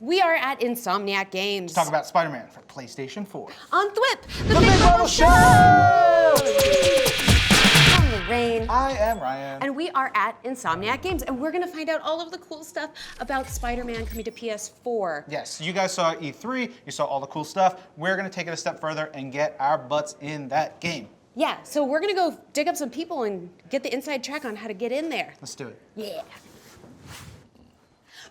We are at Insomniac Games. Talk about Spider-Man for PlayStation 4. On THWIP, The Big Marvel Show! I'm Lorraine. I am Ryan. And we are at Insomniac Games, and we're gonna find out all of the cool stuff about Spider-Man coming to PS4. Yes, you guys saw E3, you saw all the cool stuff. We're gonna take it a step further and get our butts in that game. Yeah, so we're gonna go dig up some people and get the inside track on how to get in there. Let's do it. Yeah.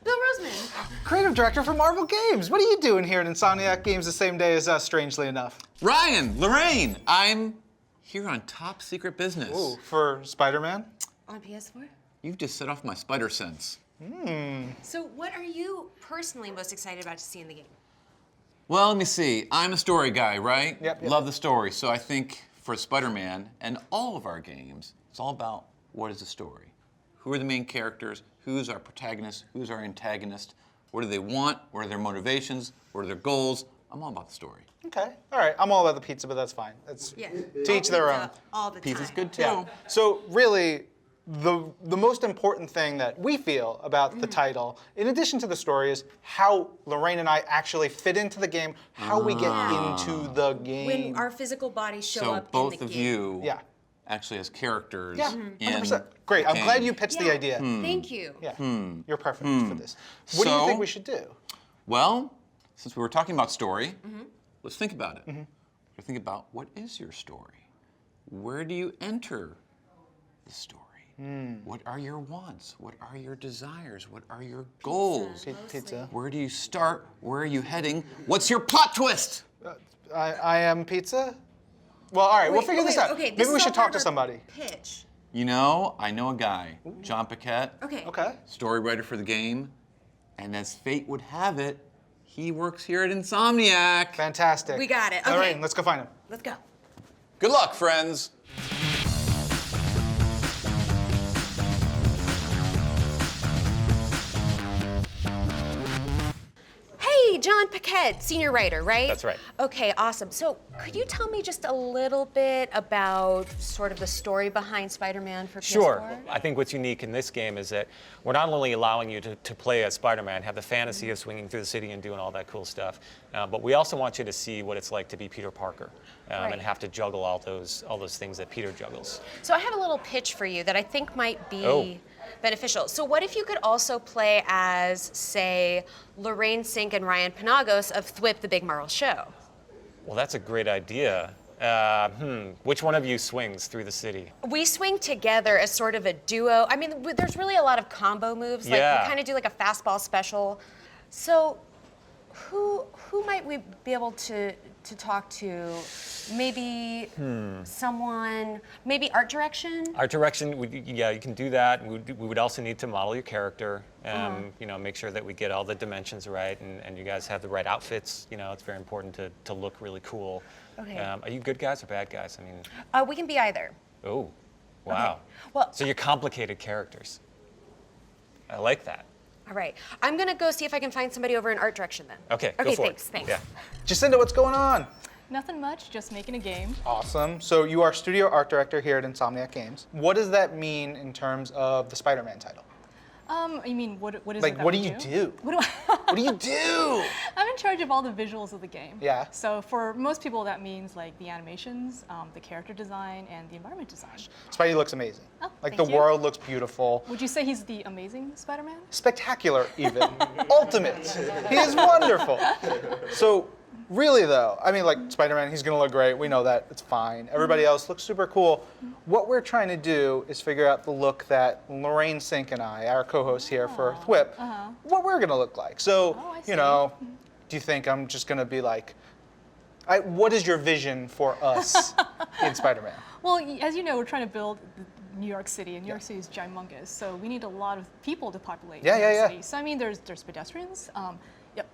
Bill Rosemann. Creative Director for Marvel Games. What are you doing here at Insomniac Games the same day as us, strangely enough? Ryan, Lorraine, I'm here on top secret business. Ooh, for Spider-Man? On PS4? You've just set off my spider sense. So what are you personally most excited about to see in the game? Well, let me see. I'm a story guy, right? Yep. Love the story. So I think for Spider-Man and all of our games, it's all about what is the story? Who are the main characters? Who's our protagonist? Who's our antagonist? What do they want? What are their motivations? What are their goals? I'm all about the story. Okay, all right. I'm all about the pizza, but that's fine. It's to each their own. All the time. Pizza's good too. Yeah. So really, the most important thing that we feel about the title, in addition to the story, is how Lorraine and I actually fit into the game, how we get into the game. When our physical bodies show So up both in the of game. you Yeah. actually as characters Yeah, in 100%. Great, I'm the glad game. you pitched the idea. Thank you. Yeah, your preference for this. What do you So- think we should do? Well, since we were talking about story, let's think about it. Let's think about what is your story? Where do you enter the story? What are your wants? What are your desires? What are your goals? Pizza. Where do you start? Where are you heading? What's your plot twist? I am pizza? Well, all right, we'll figure this out. Okay, Maybe we should talk to somebody. Pitch. You know, I know a guy, John Paquette, Okay. Okay. story writer for the game, and as fate would have it, he works here at Insomniac. Fantastic. We got it. Okay. Lorraine, let's go find him. Let's go. Good luck, friends. Hey, John Paquette, senior writer, right? That's right. Okay, awesome. So could you tell me just a little bit about sort of the story behind Spider-Man for PS4? Sure. I think what's unique in this game is that we're not only allowing you to play as Spider-Man, have the fantasy of swinging through the city and doing all that cool stuff, but we also want you to see what it's like to be Peter Parker Right. and have to juggle all those things that Peter juggles. So I have a little pitch for you that I think might be Oh. beneficial. So what if you could also play as, say, Lorraine, Cink, and Ryan Penagos of THWIP, The Big Marvel Show? Well, that's a great idea. Which one of you swings through the city? We swing together as sort of a duo. I mean, there's really a lot of combo moves. Like Yeah. we kind of do like a fastball special. So who might we be able to talk to? Maybe someone, maybe art direction? Art direction, yeah, you can do that. We would also need to model your character, you know, make sure that we get all the dimensions right and you guys have the right outfits. You know, it's very important to look really cool. Okay. Are you good guys or bad guys? I mean, We can be either. oh, wow. Well- So you're complicated characters. I like that. All right. I'm gonna go see if I can find somebody over in art direction then. Okay, go Okay, for thanks, it. thanks. Yeah. Jacinda, what's going on? Nothing much, just making a game. Awesome. So you are studio art director here at Insomniac Games. What does that mean in terms of the Spider-Man title? You mean what is Like, it that what do we you do? What do I What do you do? I'm in charge of all the visuals of the game. Yeah. So for most people, that means like the animations, the character design, and the environment design. Spidey looks amazing. Oh, Like thank the you. world looks beautiful. Would you say he's the amazing Spider-Man? Spectacular even. Ultimate. He is wonderful. So really though, I mean like Spider-Man, he's gonna look great. We know that, it's fine. Everybody else looks super cool. What we're trying to do is figure out the look that Lorraine, Cink, and I, our co-hosts here for THWIP, what we're gonna look like. So, Oh, I you see. know, do you think I'm just gonna be like, what is your vision for us in Spider-Man? Well, as you know, we're trying to build New York City, and New York City is humongous, so we need a lot of people to populate New York City. So I mean, there's pedestrians. Yep.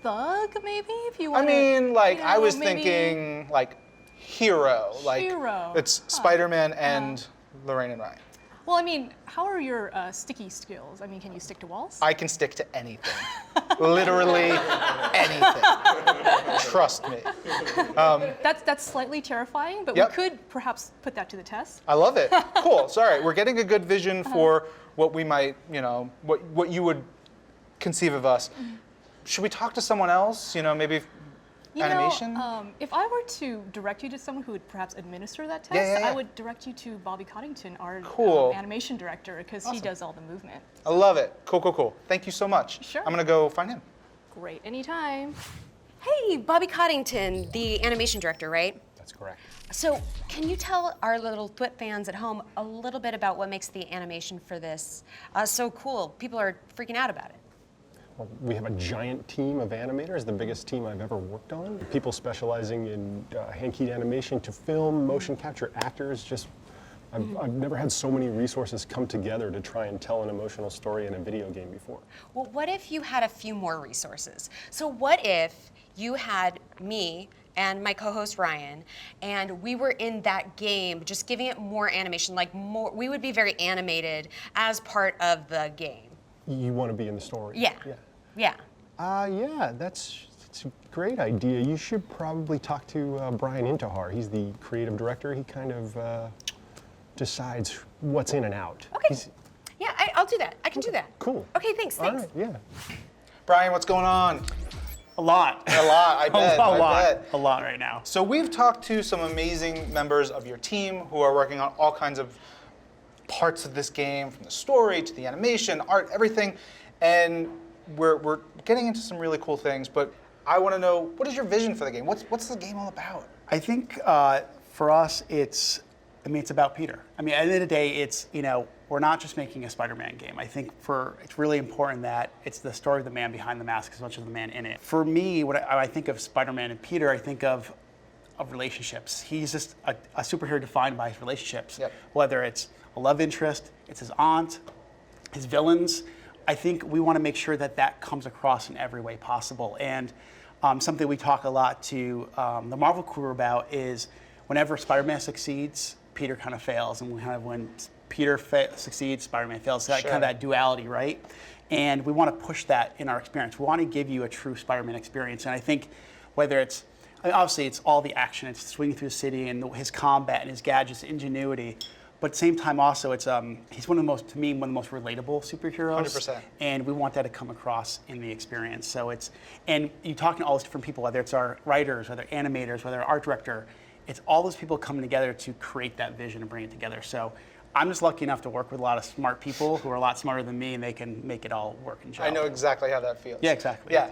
Thug, maybe, if you I want. mean, like, you I know, was maybe thinking, like, hero. Like, Hero. it's Spider-Man and Lorraine and Ryan. Well, I mean, how are your sticky skills? I mean, can you stick to walls? I can stick to anything. Literally anything. Trust me. That's slightly terrifying, but Yep. we could perhaps put that to the test. I love it. Cool. Sorry, we're getting a good vision for what we might, you know, what you would conceive of us. should we talk to someone else? You know, maybe animation? If I were to direct you to someone who would perhaps administer that test, Yeah. I would direct you to Bobby Coddington, our Cool. animation director, because he does all the movement. I love it. Cool. Thank you so much. Sure. I'm gonna go find him. Great, anytime. Hey, Bobby Coddington, the animation director, right? That's correct. So, can you tell our little THWIP fans at home a little bit about what makes the animation for this so cool? People are freaking out about it. Well, we have a giant team of animators, the biggest team I've ever worked on. People specializing in hand-keyed animation to film, motion capture, actors. I've never had so many resources come together to try and tell an emotional story in a video game before. Well, what if you had a few more resources? So what if you had me and my co-host Ryan, and we were in that game, just giving it more animation, like more, we would be very animated as part of the game. You want to be in the story? Yeah. Yeah, that's a great idea. You should probably talk to Brian Intihar. He's the creative director. He kind of decides what's in and out. Okay. Yeah, I'll do that. I can do that. Cool. Okay, thanks. All right, yeah. Brian, what's going on? A lot. I bet. A lot right now. So we've talked to some amazing members of your team who are working on all kinds of parts of this game, from the story to the animation, art, everything. And we're getting into some really cool things, but I want to know, what is your vision for the game? What's the game all about? I think for us, it's about Peter. I mean, at the end of the day, it's, we're not just making a Spider-Man game. I think it's really important that it's the story of the man behind the mask as much as the man in it. For me, when I think of Spider-Man and Peter, I think of relationships. He's just a superhero defined by his relationships. Yep. Whether it's a love interest, it's his aunt, his villains. I think we want to make sure that comes across in every way possible. And something we talk a lot to the Marvel crew about is whenever Spider-Man succeeds, Peter kind of fails. And when Peter succeeds, Spider-Man fails. So kind of that duality, right? And we want to push that in our experience. We want to give you a true Spider-Man experience. And I think whether obviously it's all the action, it's swinging through the city and his combat and his gadgets, ingenuity. But at the same time, also, it's he's one of the most relatable superheroes. 100%. And we want that to come across in the experience. So and you talking to all those different people, whether it's our writers, whether animators, whether art director, it's all those people coming together to create that vision and bring it together. So I'm just lucky enough to work with a lot of smart people who are a lot smarter than me, and they can make it all work and gel. I know exactly how that feels. Yeah, exactly. Yeah.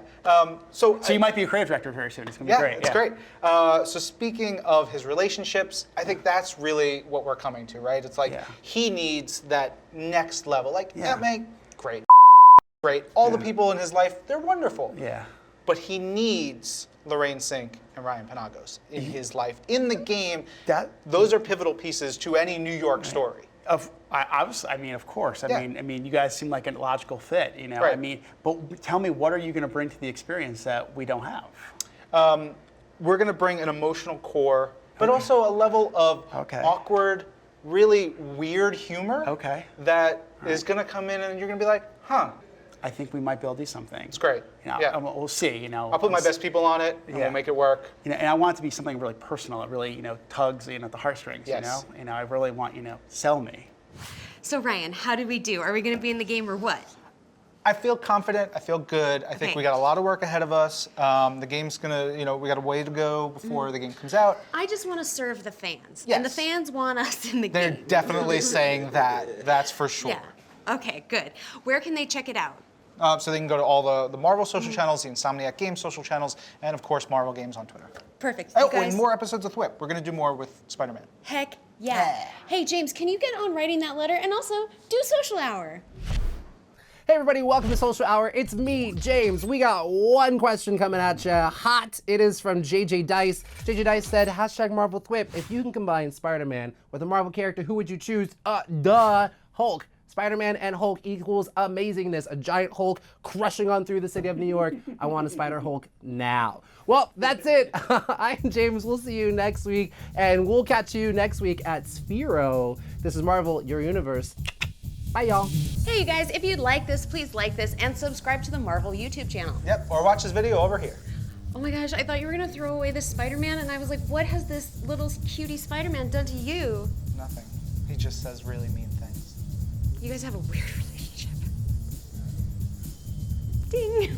So you might be a creative director very soon. It's going to be great. It's great. So speaking of his relationships, I think that's really what we're coming to, right? It's like he needs that next level. Like, Meg, great. All the people in his life, they're wonderful. Yeah. But he needs Lorraine, Cink, and Ryan Penagos in his life. In the game, those are pivotal pieces to any New York story. Of course. I mean, you guys seem like a logical fit, Right. I mean, but tell me, what are you going to bring to the experience that we don't have? We're going to bring an emotional core, but also a level of awkward, really weird humor that is going to come in and you're going to be like, huh. I think we might be able to do something. It's great. We'll see. I'll put my best people on it, and we'll make it work. And I want it to be something really personal. It really, tugs, at the heartstrings. Yes. I really want, sell me. So Ryan, how did we do? Are we going to be in the game or what? I feel confident. I feel good. I think we got a lot of work ahead of us. The game's gonna, we got a way to go before the game comes out. I just want to serve the fans. Yes. And the fans want us in the They're game. definitely saying that. That's for sure. Yeah. Okay, good. Where can they check it out? So they can go to all the Marvel social channels, the Insomniac Games social channels, and of course Marvel Games on Twitter. Perfect. Oh, You guys... and more episodes of THWIP. We're gonna do more with Spider-Man. Heck yeah. Hey James, can you get on writing that letter and also do social hour? Hey everybody, welcome to Social Hour. It's me, James. We got one question coming at you, hot. It is from JJ Dice. JJ Dice said, #Marvel THWIP. If you can combine Spider-Man with a Marvel character, who would you choose? Hulk. Spider-Man and Hulk equals amazingness. A giant Hulk crushing on through the city of New York. I want a Spider-Hulk now. Well, that's it. I'm James. We'll see you next week, and we'll catch you next week at Sphero. This is Marvel, your universe. Bye, y'all. Hey, you guys, if you'd like this, please like this and subscribe to the Marvel YouTube channel. Yep, or watch this video over here. Oh my gosh, I thought you were gonna throw away this Spider-Man, and I was like, what has this little cutie Spider-Man done to you? Nothing. He just says really mean things. You guys have a weird relationship. Ding.